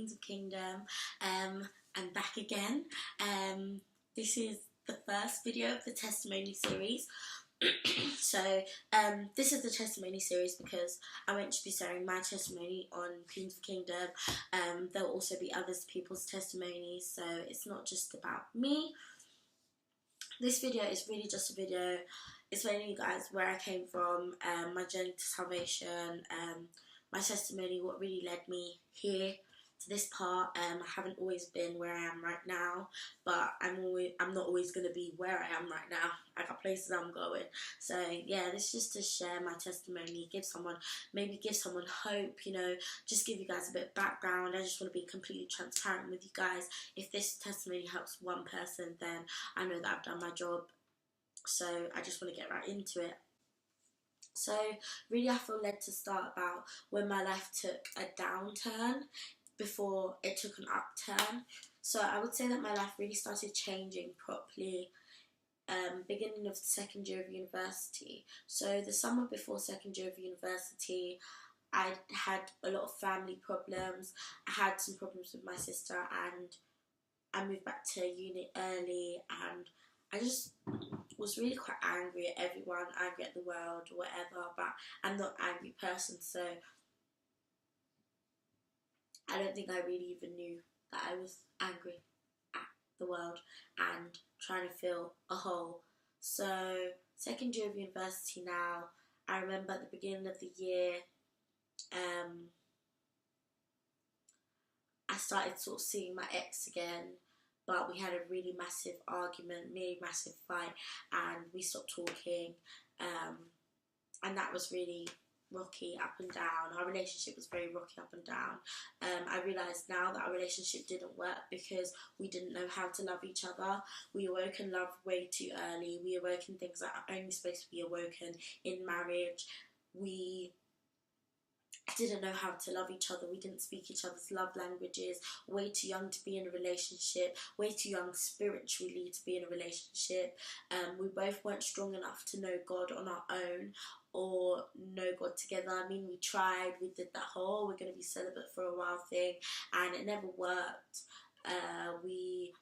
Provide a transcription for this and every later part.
Queens of Kingdom. I'm back again. This is the first video of the testimony series. This is the testimony series because I want to be sharing my testimony on Queens of Kingdom. There will also be other people's testimonies, so it's not just about me. This video is really just a video explaining you guys where I came from, my journey to salvation, my testimony, what really led me here to this part. I haven't always been where I am right now, but I'm not always going to be where I am right now. I got places I'm going. So yeah, this is just to share my testimony, maybe give someone hope, just give you guys a bit of background. I just want to be completely transparent with you guys. If this testimony helps one person, then I know that I've done my job. So I just want to get right into it. So really I feel led to start about when my life took a downturn before it took an upturn. So I would say that my life really started changing properly beginning of the second year of university. So the summer before second year of university, I had a lot of family problems. I had some problems with my sister, and I moved back to uni early, and I just was really quite angry at everyone, angry at the world, whatever, but I'm not an angry person, so I don't think I really even knew that I was angry at the world and trying to fill a hole. So second year of university now, I remember at the beginning of the year, I started sort of seeing my ex again, but we had a really massive argument, really massive fight, and we stopped talking, and that was really rocky up and down. Our relationship was very rocky up and down. I realised now that our relationship didn't work because we didn't know how to love each other. We awoke in love way too early. We awoke in things that are only supposed to be awoken in marriage. We didn't know how to love each other. We didn't speak each other's love languages. Way too young to be in a relationship. Way too young spiritually to be in a relationship. We both weren't strong enough to know God on our own or know God together. I mean, we tried. We did that whole we're going to be celibate for a while thing, and it never worked. We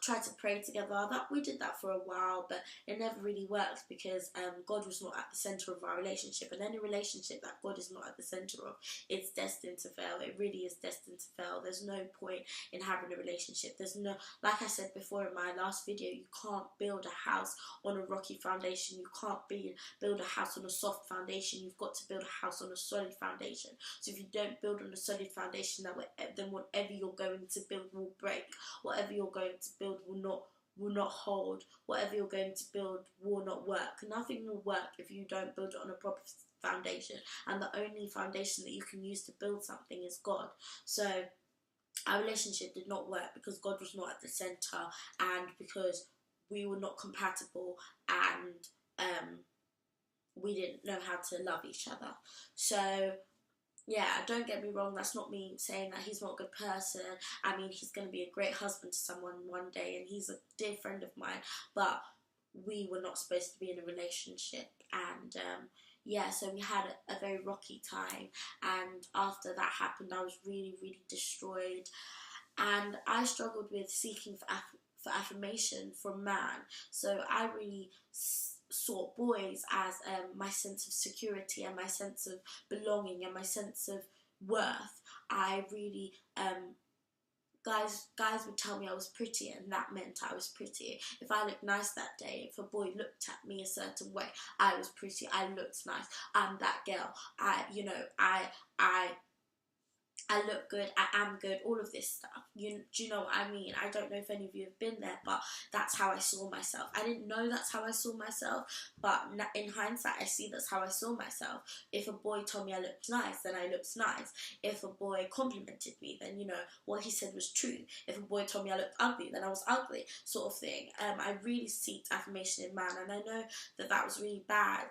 tried to pray together. We did that for a while, but it never really worked because God was not at the centre of our relationship, and any relationship that God is not at the centre of, it's destined to fail. It really is destined to fail. There's no point in having a relationship. There's no, like I said before in my last video, you can't build a house on a rocky foundation. You can't build a house on a soft foundation. You've got to build a house on a solid foundation. So if you don't build on a solid foundation, then whatever you're going to build will break. Whatever you're going to build will not hold. Whatever you're going to build will not work. Nothing will work if you don't build it on a proper foundation, and the only foundation that you can use to build something is God. So our relationship did not work because God was not at the centre, and because we were not compatible, and we didn't know how to love each other. So yeah, don't get me wrong, that's not me saying that he's not a good person. I mean, he's going to be a great husband to someone one day, and he's a dear friend of mine, but we were not supposed to be in a relationship. And yeah, so we had a very rocky time, and after that happened, I was really, really destroyed, and I struggled with seeking for affirmation from man. So I really saw boys as my sense of security and my sense of belonging and my sense of worth. I really guys would tell me I was pretty, and that meant I was pretty. If I looked nice that day, if a boy looked at me a certain way, I was pretty, I looked nice, I'm that girl, I look good, I am good, all of this stuff. Do you know what I mean? I don't know if any of you have been there, but that's how I saw myself. I didn't know that's how I saw myself, but in hindsight, I see that's how I saw myself. If a boy told me I looked nice, then I looked nice. If a boy complimented me, then, what he said was true. If a boy told me I looked ugly, then I was ugly, sort of thing. I really seeked affirmation in man, and I know that was really bad.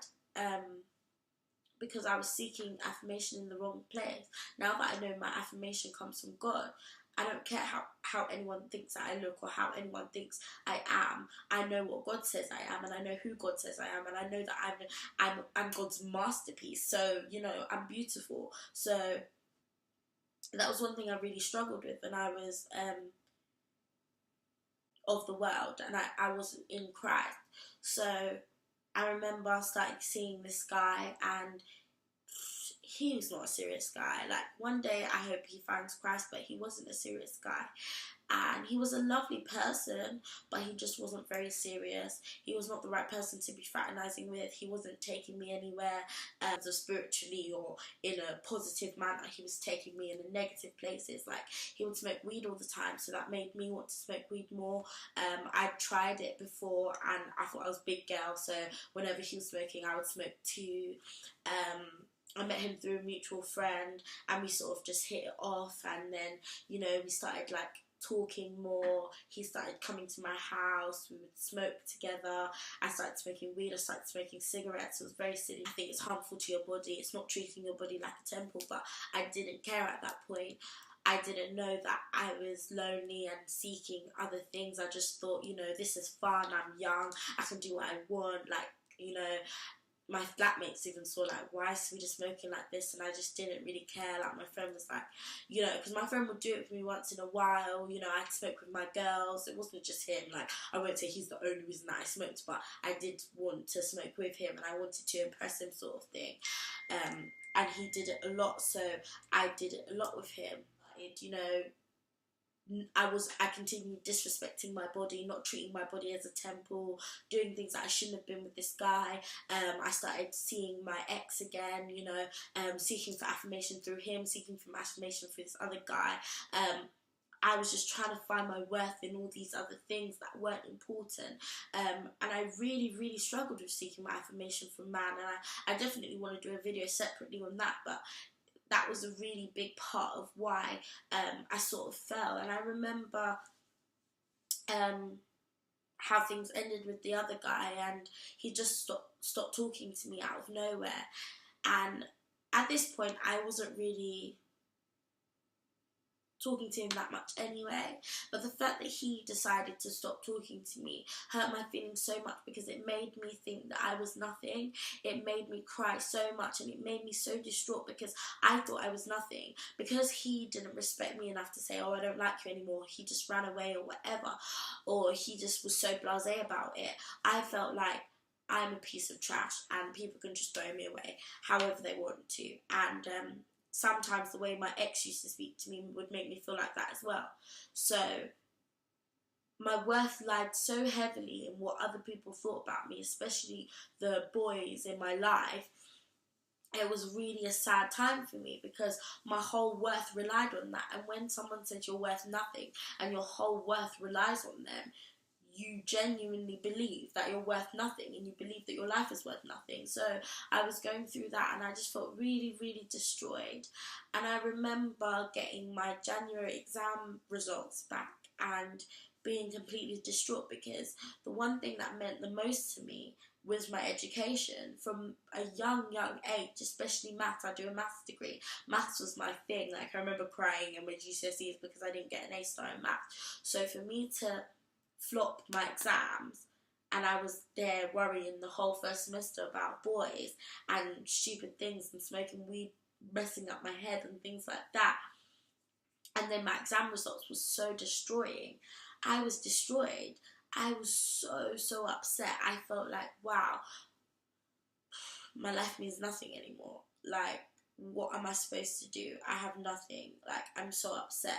Because I was seeking affirmation in the wrong place. Now that I know my affirmation comes from God, I don't care how anyone thinks that I look or how anyone thinks I am. I know what God says I am, and I know who God says I am, and I know that I'm God's masterpiece. So, I'm beautiful. So that was one thing I really struggled with when I was of the world, and I wasn't in Christ. So I remember I started seeing this guy, and he was not a serious guy. Like, one day I hope he finds Christ, but he wasn't a serious guy. And he was a lovely person, but he just wasn't very serious. He was not the right person to be fraternizing with. He wasn't taking me anywhere spiritually or in a positive manner. He was taking me in the negative places. Like, he would smoke weed all the time, so that made me want to smoke weed more. I'd tried it before, and I thought I was a big girl, so whenever he was smoking, I would smoke too. I met him through a mutual friend, and we sort of just hit it off, and then, you know, we started like talking more. He started coming to my house, we would smoke together. I started smoking weed, I started smoking cigarettes. It was very silly. I think it's harmful to your body. It's not treating your body like a temple, but I didn't care at that point. I didn't know that I was lonely and seeking other things. I just thought, you know, this is fun, I'm young, I can do what I want. Like, you know, my flatmates even saw, like, why is we just smoking like this? And I just didn't really care. Like, my friend was like, you know, because my friend would do it for me once in a while. You know, I'd smoke with my girls. It wasn't just him. Like, I won't say he's the only reason that I smoked, but I did want to smoke with him, and I wanted to impress him, sort of thing. And he did it a lot, so I did it a lot with him. You know, I continued disrespecting my body, not treating my body as a temple, doing things that I shouldn't have been with this guy. I started seeing my ex again, you know, seeking for affirmation through him, seeking for affirmation through this other guy. I was just trying to find my worth in all these other things that weren't important. And I really, really struggled with seeking my affirmation from man. And I definitely want to do a video separately on that, but that was a really big part of why I sort of fell. And I remember how things ended with the other guy, and he just stopped talking to me out of nowhere. And at this point, I wasn't really talking to him that much anyway, but the fact that he decided to stop talking to me hurt my feelings so much, because it made me think that I was nothing. It made me cry so much, and it made me so distraught, because I thought I was nothing. Because he didn't respect me enough to say, oh, I don't like you anymore, he just ran away or whatever, or he just was so blasé about it, I felt like I'm a piece of trash and people can just throw me away however they want to. And sometimes the way my ex used to speak to me would make me feel like that as well. So my worth lied so heavily in what other people thought about me, especially the boys in my life. It was really a sad time for me, because my whole worth relied on that. And when someone says you're worth nothing and your whole worth relies on them, you genuinely believe that you're worth nothing, and you believe that your life is worth nothing. So I was going through that, and I just felt really, really destroyed. And I remember getting my January exam results back and being completely distraught, because the one thing that meant the most to me was my education. From a young age, especially maths. I do a maths degree. Maths was my thing. Like, I remember crying in my GCSEs because I didn't get an A star in maths. So for me to flop my exams, and I was there worrying the whole first semester about boys and stupid things and smoking weed, messing up my head and things like that, and then my exam results was so destroying. I was destroyed. I was so upset. I felt like, wow, my life means nothing anymore. Like, what am I supposed to do? I have nothing. Like, I'm so upset.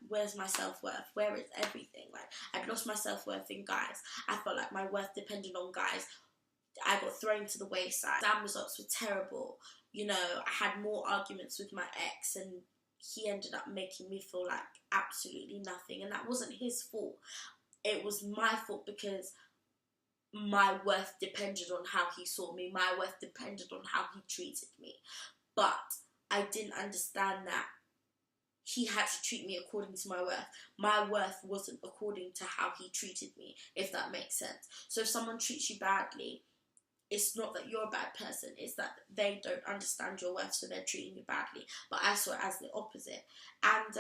Where's my self-worth? Where is everything? Like, I'd lost my self-worth in guys. I felt like my worth depended on guys. I got thrown to the wayside. Exam results were terrible. You know, I had more arguments with my ex, and he ended up making me feel like absolutely nothing. And that wasn't his fault. It was my fault, because my worth depended on how he saw me. My worth depended on how he treated me. But I didn't understand that he had to treat me according to my worth. My worth wasn't according to how he treated me, if that makes sense. So if someone treats you badly, it's not that you're a bad person, it's that they don't understand your worth, so they're treating you badly. But I saw it as the opposite. And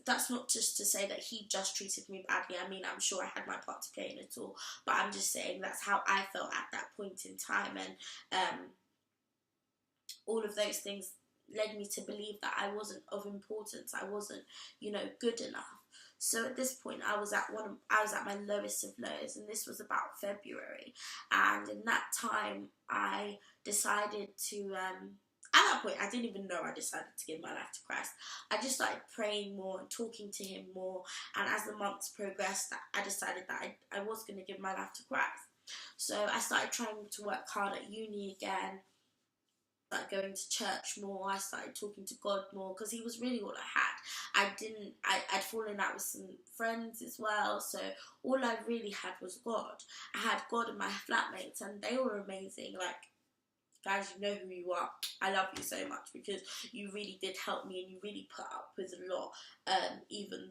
that's not just to say that he just treated me badly. I mean, I'm sure I had my part to play in it all, but I'm just saying that's how I felt at that point in time. And all of those things led me to believe that I wasn't of importance, I wasn't, you know, good enough. So at this point, I was at my lowest of lows, and this was about February. And in that time, I decided to. At that point, I didn't even know I decided to give my life to Christ. I just started praying more and talking to Him more. And as the months progressed, I decided that I was going to give my life to Christ. So I started trying to work hard at uni again. Started going to church more. I started talking to God more, because He was really all I had. I'd fallen out with some friends as well, so all I really had was God. I had God and my flatmates, and they were amazing. Like, guys, you know who you are. I love you so much, because you really did help me, and you really put up with a lot, even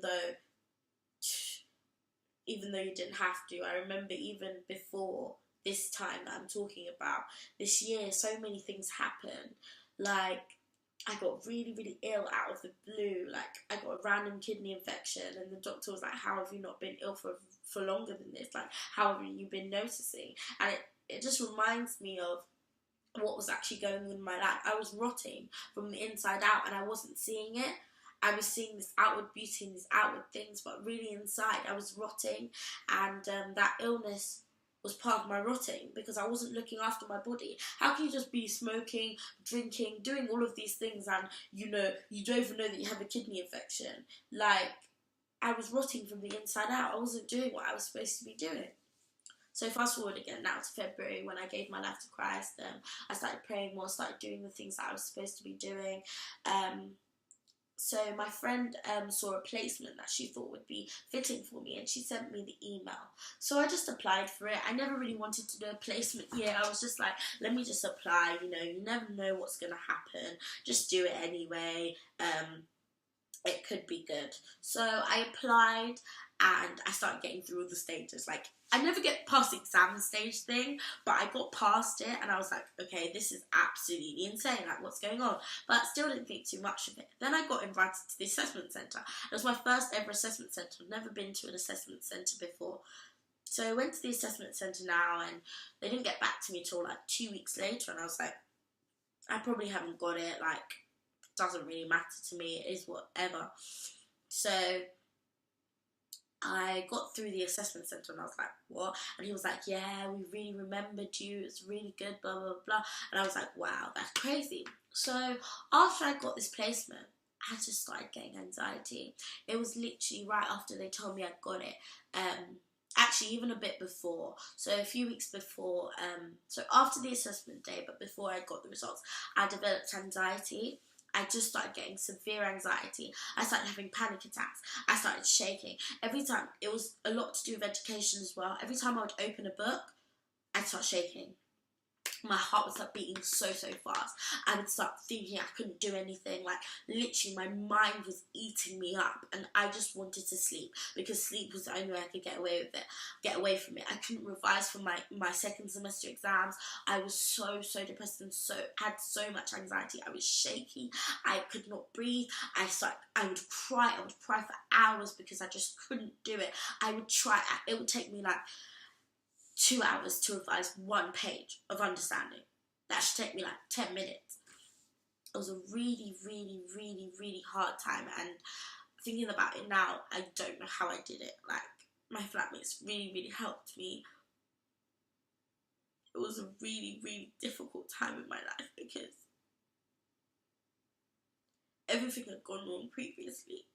though you didn't have to. I remember even before this time that I'm talking about, this year, so many things happened. Like, I got really, really ill out of the blue. Like, I got a random kidney infection, and the doctor was like, how have you not been ill for longer than this? Like, how have you been noticing? And it just reminds me of what was actually going on in my life. I was rotting from the inside out, and I wasn't seeing it. I was seeing this outward beauty and these outward things, but really inside I was rotting, and that illness was part of my rotting, because I wasn't looking after my body. How can you just be smoking, drinking, doing all of these things, and you don't even know that you have a kidney infection? Like, I was rotting from the inside out. I wasn't doing what I was supposed to be doing. So fast forward again now to February, when I gave my life to Christ. I started praying more, started doing the things that I was supposed to be doing. So my friend saw a placement that she thought would be fitting for me, and she sent me the email. So I just applied for it. I never really wanted to do a placement year. I was just like, let me just apply. You know, you never know what's going to happen. Just do it anyway. It could be good. So I applied, and I started getting through all the stages. Like, I never get past the exam stage thing, but I got past it, and I was like, okay, this is absolutely insane. Like, what's going on? But I still didn't think too much of it. Then I got invited to the assessment centre. It was my first ever assessment centre. I've never been to an assessment centre before. So I went to the assessment centre now, and they didn't get back to me till like 2 weeks later, and I was like, I probably haven't got it. Like, it doesn't really matter to me. It is whatever. So I got through the assessment centre, and I was like, what? And he was like, yeah, we really remembered you, it's really good, blah, blah, blah. And I was like, wow, that's crazy. So after I got this placement, I just started getting anxiety. It was literally right after they told me I got it. Actually, even a bit before. So a few weeks before, so after the assessment day, but before I got the results, I developed anxiety. I just started getting severe anxiety. I started having panic attacks. I started shaking. Every time, it was a lot to do with education as well. Every time I would open a book, I'd start shaking. My heart would start beating so fast. I would start thinking I couldn't do anything. Like, literally, my mind was eating me up, and I just wanted to sleep, because sleep was the only way I could get away from it. I couldn't revise for my second semester exams. I was so depressed, and had so much anxiety. I was shaking. I could not breathe. I would cry. I would cry for hours, because I just couldn't do it. I would try. It would take me like 2 hours to revise 1 page of understanding. That should take me like 10 minutes. It was a really hard time, and thinking about it now, I don't know how I did it. Like, my flatmates really helped me. It was a really difficult time in my life, because everything had gone wrong previously,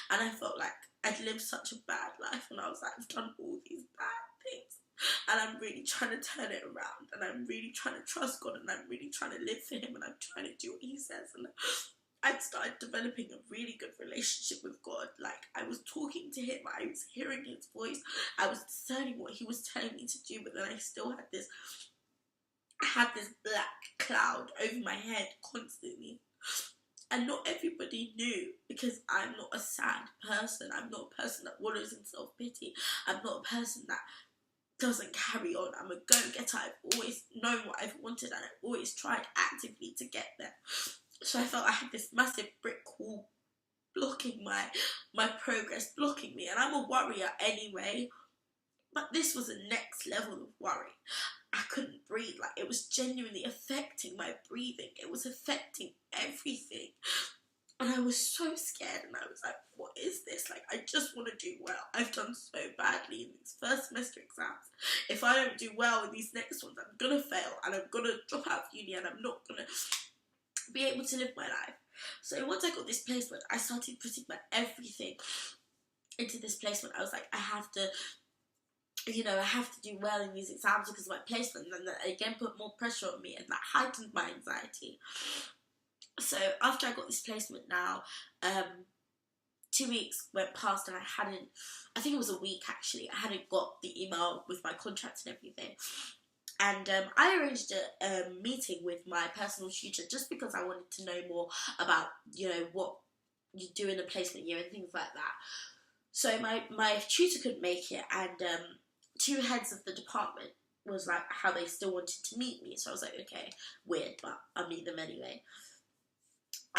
and I felt like I'd lived such a bad life, and I was like, I've done all these bad things, and I'm really trying to turn it around, and I'm really trying to trust God, and I'm really trying to live for Him, and I'm trying to do what He says. And I started developing a really good relationship with God. Like, I was talking to Him, I was hearing His voice, I was discerning what He was telling me to do, but then I still had this black cloud over my head constantly. And not everybody knew, because I'm not a sad person. I'm not a person that wallows in self-pity. I'm not a person that doesn't carry on. I'm a go-getter. I've always known what I've wanted, and I've always tried actively to get there. So I felt I had this massive brick wall blocking my progress, blocking me. And I'm a worrier anyway, but this was the next level of worry. I couldn't breathe. Like, it was genuinely affecting my breathing. It was affecting everything. And I was so scared, and I was like, what is this? Like, I just want to do well. I've done so badly in these first semester exams. If I don't do well in these next ones, I'm going to fail, and I'm going to drop out of uni, and I'm not going to be able to live my life. So once I got this placement, I started putting my everything into this placement. I was like, I have to do well in these exams because of my placement, and that again put more pressure on me, and that heightened my anxiety. So after I got this placement now, 2 weeks went past and I think it was a week actually, I hadn't got the email with my contract and everything. And I arranged a meeting with my personal tutor just because I wanted to know more about, what you do in a placement year and things like that. So my tutor couldn't make it, and two heads of the department was like how they still wanted to meet me. So I was like, okay, weird, but I'll meet them anyway.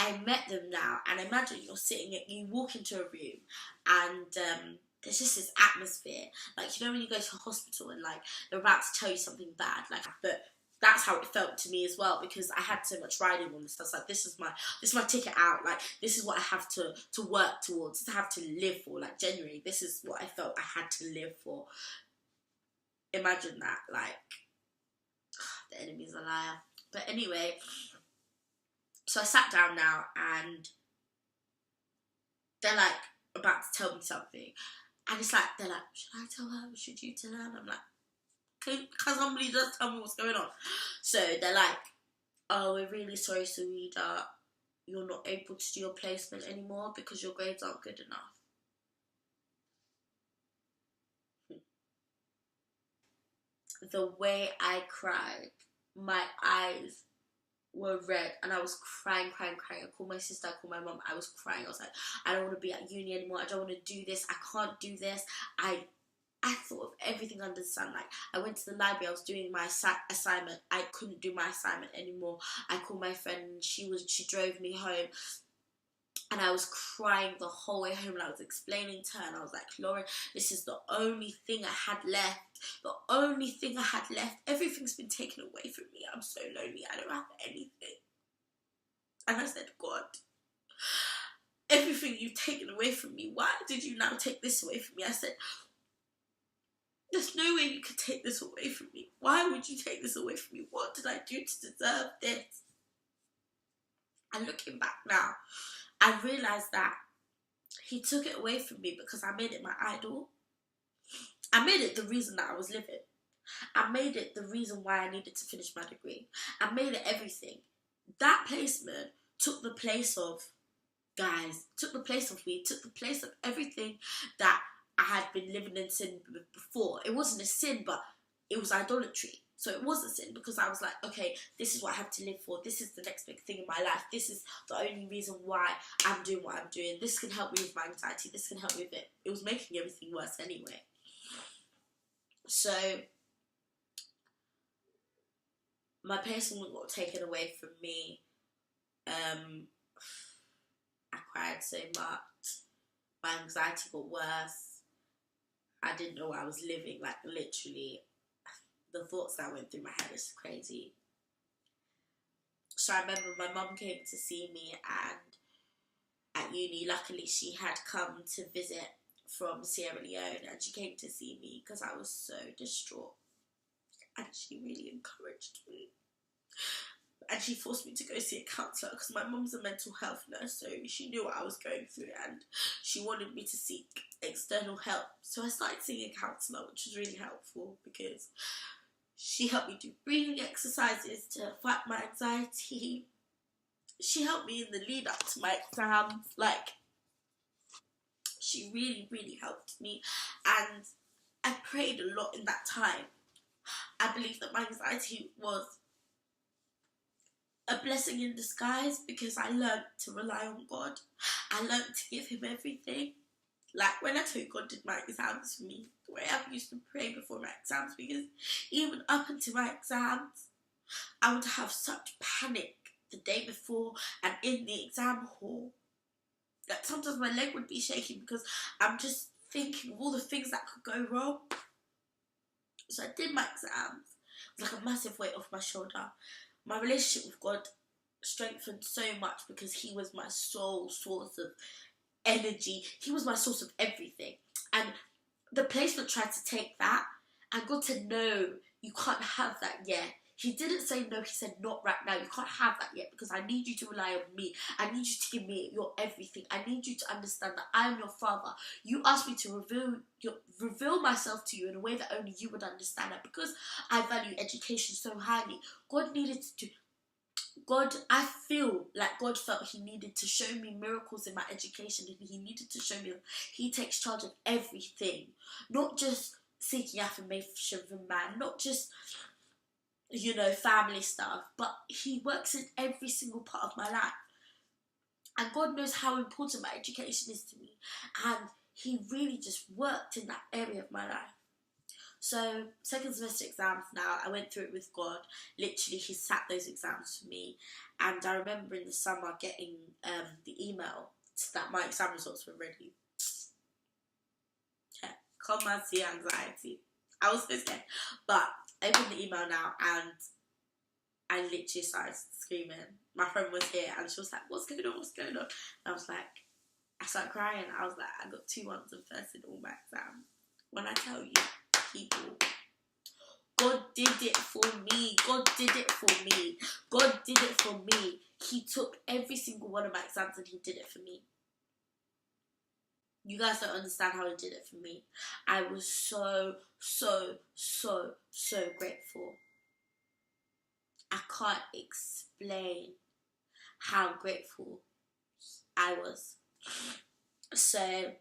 I met them now, and imagine you walk into a room, and there's just this atmosphere, like, when you go to a hospital and like they're about to tell you something bad, like, but that's how it felt to me as well, because I had so much riding on this. I was like, this is my ticket out, like, this is what I have to work towards, to have to live for, like, genuinely, this is what I felt I had to live for. Imagine that, like, the enemy's a liar. But anyway, so I sat down now, and they're like about to tell me something, and it's like, they're like, should I tell her? Should you tell her? And I'm like, can somebody just tell me what's going on? So they're like, oh, we're really sorry, Sawida, you're not able to do your placement anymore because your grades aren't good enough. The way I cried, my eyes were red, and I was crying. I called my sister, I called my mum, I was crying. I was like, I don't want to be at uni anymore, I don't want to do this, I can't do this. I thought of everything under the sun. Like, I went to the library, I was doing my assignment, I couldn't do my assignment anymore. I called my friend, and she drove me home, and I was crying the whole way home, and I was explaining to her, and I was like, Lauren, this is the only thing I had left. The only thing I had left. Everything's been taken away from me. I'm so lonely. I don't have anything. And I said, God, everything you've taken away from me, why did you now take this away from me? I said, there's no way you could take this away from me. Why would you take this away from me? What did I do to deserve this? And looking back now, I realised that he took it away from me because I made it my idol. I made it the reason that I was living. I made it the reason why I needed to finish my degree. I made it everything. That placement took the place of, took the place of weed, took the place of everything that I had been living in sin before. It wasn't a sin, but it was idolatry. So it was a sin because I was like, okay, this is what I have to live for. This is the next big thing in my life. This is the only reason why I'm doing what I'm doing. This can help me with my anxiety. This can help me with it. It was making everything worse anyway. So my placement got taken away from me. I cried so much. My anxiety got worse. I didn't know I was living. Like, literally, the thoughts that went through my head is crazy. So I remember my mum came to see me, and at uni, luckily, she had come to visit from Sierra Leone, and she came to see me because I was so distraught, and she really encouraged me, and she forced me to go see a counsellor because my mum's a mental health nurse, so she knew what I was going through, and she wanted me to seek external help. So I started seeing a counsellor, which was really helpful because she helped me do breathing exercises to fight my anxiety. She helped me in the lead up to my exams. Like, she really, really helped me, and I prayed a lot in that time. I believe that my anxiety was a blessing in disguise because I learned to rely on God. I learned to give him everything. Like, when I told God did my exams for me, the way I used to pray before my exams, because even up until my exams, I would have such panic the day before and in the exam hall that sometimes my leg would be shaking because I'm just thinking of all the things that could go wrong. So I did my exams. It's like a massive weight off my shoulder. My relationship with God strengthened so much because he was my sole source of energy. He was my source of everything. And the placement tried to take that, and God said, no, you can't have that yet. He didn't say no, he said not right now. You can't have that yet because I need you to rely on me. I need you to give me your everything. I need you to understand that I am your father. You asked me to reveal myself to you in a way that only you would understand. And because I value education so highly, I feel like God felt he needed to show me miracles in my education, and he needed to show me that he takes charge of everything. Not just seeking affirmation from man, not just, family stuff, but he works in every single part of my life. And God knows how important my education is to me. And he really just worked in that area of my life. So, second semester exams now, I went through it with God. Literally, he sat those exams for me. And I remember in the summer getting the email that my exam results were ready. Yeah, come and see anxiety. I was so scared. But I opened the email now and I literally started screaming. My friend was here and she was like, what's going on? And I started crying. I was like, I got 2 1s and first in all my exams. When I tell you, people, God did it for me. God did it for me. God did it for me. He took every single one of my exams and he did it for me. You guys don't understand how he did it for me. I was so, so, so, so grateful. I can't explain how grateful I was. So,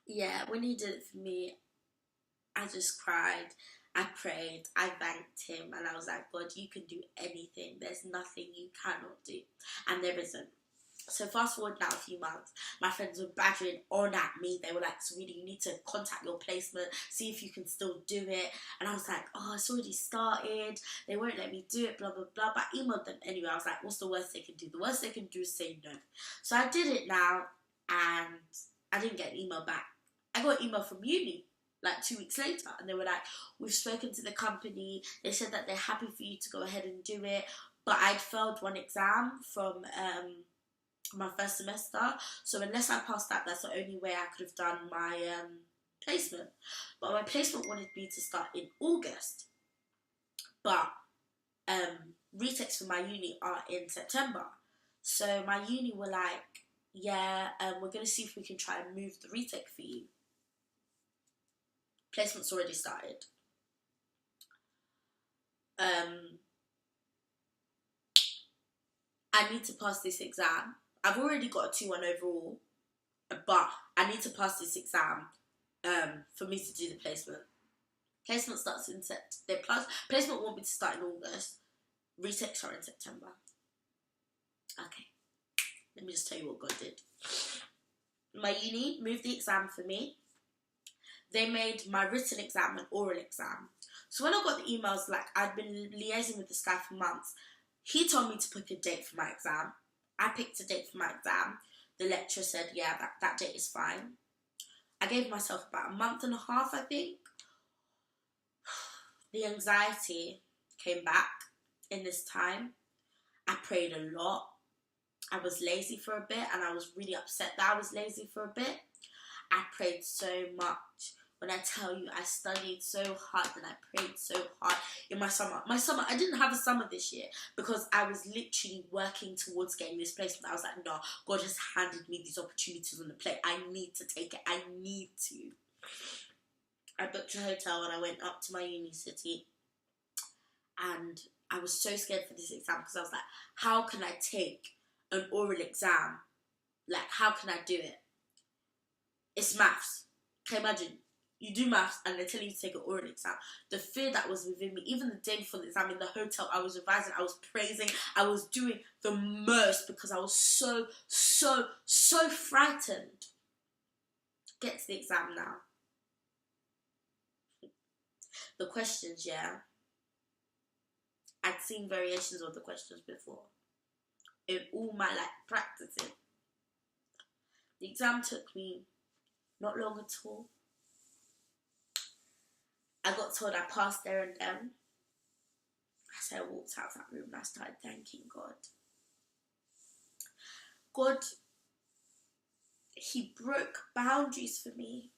yeah, when he did it for me, I just cried. I prayed. I thanked him. And I was like, God, you can do anything. There's nothing you cannot do. And there isn't. So fast forward now a few months, my friends were badgering on at me. They were like, sweetie, you need to contact your placement, see if you can still do it. And I was like, oh, it's already started. They won't let me do it, blah, blah, blah. But I emailed them anyway. I was like, what's the worst they can do? The worst they can do is say no. So I did it now, and I didn't get an email back. I got an email from uni like 2 weeks later, and they were like, we've spoken to the company. They said that they're happy for you to go ahead and do it. But I'd failed one exam from my first semester, so unless I passed that, that's the only way I could have done my placement. But my placement wanted me to start in August, but retakes for my uni are in September. So my uni were like, yeah, we're going to see if we can try and move the retake for you. Placement's already started. I need to pass this exam. I've already got a 2-1 overall, but I need to pass this exam for me to do the placement. Placement starts in September. Placement won't be to start in August. Retakes are in September. Okay, let me just tell you what God did. My uni moved the exam for me. They made my written exam an oral exam. So when I got the emails, like I'd been liaising with this guy for months, he told me to pick a date for my exam. I picked a date for my exam. The lecturer said, yeah, that date is fine. I gave myself about a month and a half, I think. The anxiety came back in this time. I prayed a lot. I was lazy for a bit, and I was really upset that I was lazy for a bit. I prayed so much. When I tell you, I studied so hard and I prayed so hard in my summer. I didn't have a summer this year because I was literally working towards getting this placement. I was like, no, God has handed me these opportunities on the plate. I need to take it. I need to. I booked a hotel and I went up to my uni city, and I was so scared for this exam because I was like, how can I take an oral exam? Like, how can I do it? It's maths. Can you imagine? You do maths and they tell you to take an oral exam. The fear that was within me, even the day before the exam in the hotel, I was revising, I was praising, I was doing the most because I was so, so, so frightened. Get to the exam now. The questions, yeah. I'd seen variations of the questions before in all my practicing. The exam took me not long at all. I got told I passed there and then. As I walked out of that room and I started thanking God. God, He broke boundaries for me.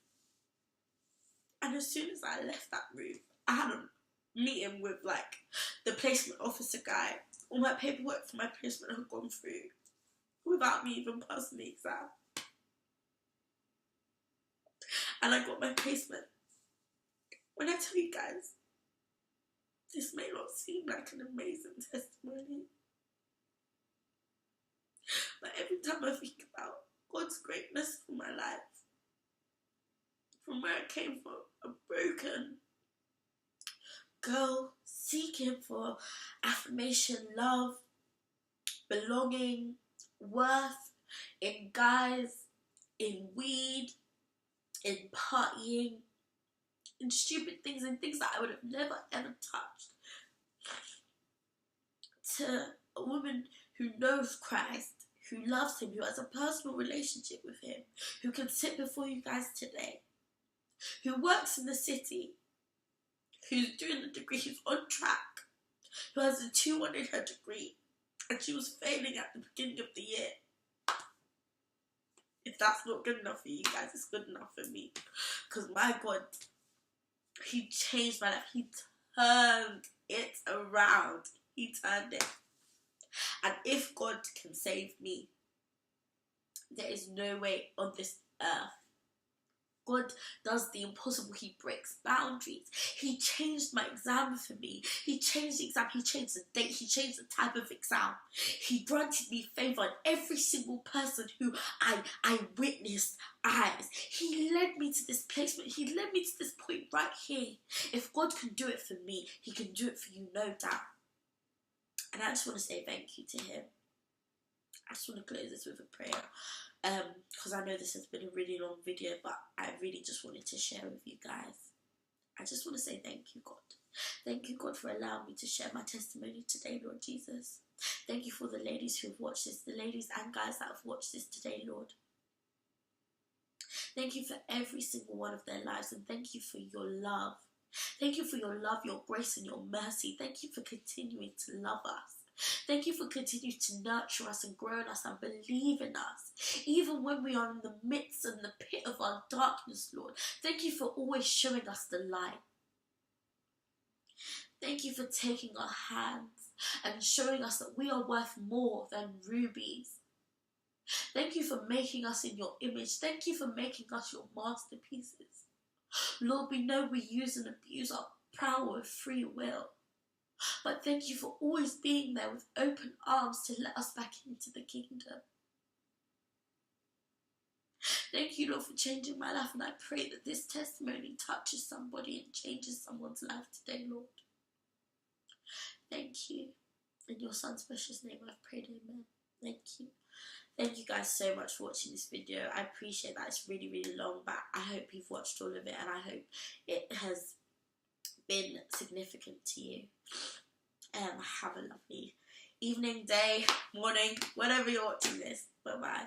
And as soon as I left that room, I had a meeting with like the placement officer guy. All my paperwork for my placement had gone through without me even passing the exam. And I got my placement. When I tell you guys, this may not seem like an amazing testimony, but every time I think about God's greatness for my life, from where I came from, a broken girl seeking for affirmation, love, belonging, worth in guys, in weed, in partying, in stupid things, and things that I would have never ever touched, to a woman who knows Christ, who loves Him, who has a personal relationship with Him, who can sit before you guys today, who works in the city, who's doing the degree, who's on track, who has a 2-1 in her degree, and she was failing at the beginning of the year. If that's not good enough for you guys, it's good enough for me. Because my God, He changed my life. He turned it around. He turned it. And if God can save me, there is no way on this earth. God does the impossible. He breaks boundaries. He changed my exam for me. He changed the exam. He changed the date. He changed the type of exam. He granted me favour on every single person who I witnessed eyes. He led me to this placement. He led me to this point right here. If God can do it for me, He can do it for you, no doubt. And I just want to say thank you to Him. I just want to close this with a prayer. Because I know this has been a really long video, but I really just wanted to share with you guys. I just want to say thank you, God. Thank you, God, for allowing me to share my testimony today, Lord Jesus. Thank you for the ladies who have watched this, the ladies and guys that have watched this today, Lord. Thank you for every single one of their lives, and thank you for your love. Thank you for your love, your grace, and your mercy. Thank you for continuing to love us. Thank you for continuing to nurture us and grow in us and believe in us, even when we are in the midst and the pit of our darkness, Lord. Thank you for always showing us the light. Thank you for taking our hands and showing us that we are worth more than rubies. Thank you for making us in your image. Thank you for making us your masterpieces. Lord, we know we use and abuse our power of free will. But thank you for always being there with open arms to let us back into the kingdom. Thank you, Lord, for changing my life. And I pray that this testimony touches somebody and changes someone's life today, Lord. Thank you. In your Son's precious name I've prayed, amen. Thank you. Thank you guys so much for watching this video. I appreciate that it's really, really long, but I hope you've watched all of it and I hope it has been significant to you. Have a lovely evening, day, morning, whenever you're watching this. Bye bye.